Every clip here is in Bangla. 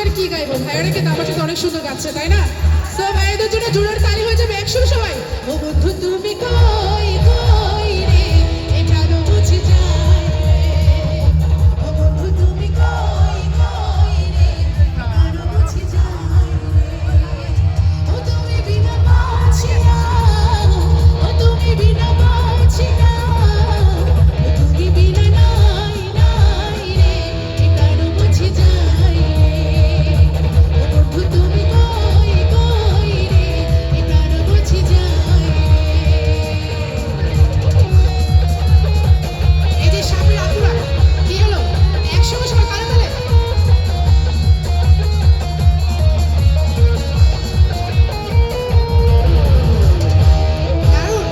আর কি গাইবো, ভাইয়ারা কিন্তু আমার সাথে অনেক সুন্দর গাচ্ছে, তাই না? তো ভাইয়াদের জন্য জোরের তালি হয়ে যাবে একসঙ্গে সবাই। ও বন্ধু তুমি কই কই রে, এ প্রাণ বুঝি যায় রে। ও বন্ধু তুমি কই কই রে, প্রাণ বুঝি যায় রে। ও তুমি বিনা বাঁচি না, ও তুমি বিনা বাঁচি না, ও তুমি বিনা নাই নাই রে, এ প্রাণ বুঝি যায় রে। ও বন্ধু তুমি কই কই রে, এ প্রাণ বুঝি যায় রে। এই যে সামনে আতুরা, কি হলো? একসঙ্গে সবাই কানে তালে। দারুণ।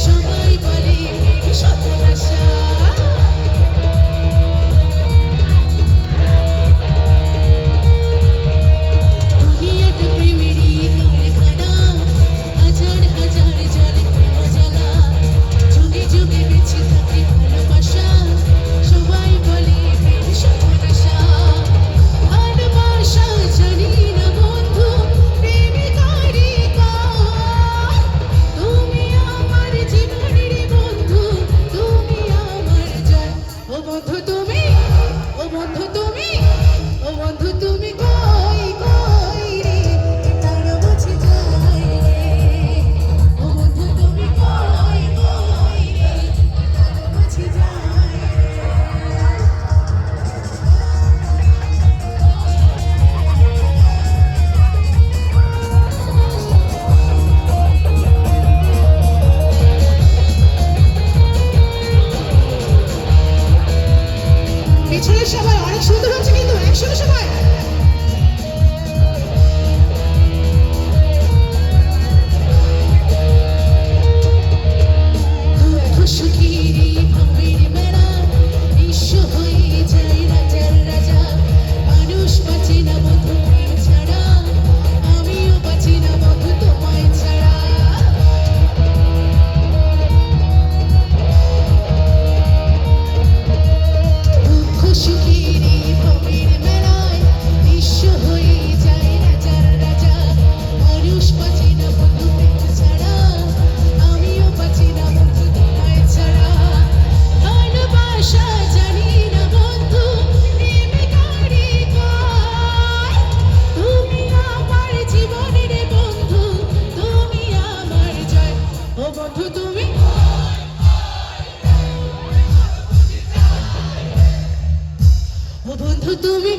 সবাই বলে সর্বনাশা। দুনিয়াতে প্রেমেরই কারখানা, হাজার হাজার জলে প্রেম জ্বালা, যুগে যুগে বেঁচে থাকে ভালোবাসা, সবাই বলে প্রেম সর্বনাশা। ভালোবাসা জানি না বন্ধু, প্রেমিকারই কাজ। তুমি আমার জীবনের বন্ধু, তুমি আমার জান। ও বন্ধু তুমি, ও বন্ধু তুমি, ও বন্ধু তুমি কই কই রে, তার বুঝি যায় রে। ও বন্ধু তুমি কই কই রে, তার বুঝি যায় রে। পিছনের সবাই অনেক সুন্দর হচ্ছে কিন্তু একসঙ্গে সবাই। দুঃখ সুখের ভবের মেলা, নিঃস্ব হয়ে যায় রাজার রাজা। মানুষ বাঁচে না বন্ধু প্রেম ছাড়া, আমিও বাঁচি না বন্ধু তোমায় ছাড়া। দুঃখ সুখের ভবের মেলায়, নিঃস্ব হয়ে যায় রাজার রাজা। মানুষ বাঁচে না বন্ধু প্রেম ছাড়া, আমিও বাঁচি না বন্ধু তোমায় ছাড়া। ভালোবাসা জানি না বন্ধু, প্রেমিকারই কাজ। তুমি আমার জীবনের বন্ধু, তুমি আমার জয়। ও বন্ধু তুমি, ও বন্ধু তুমি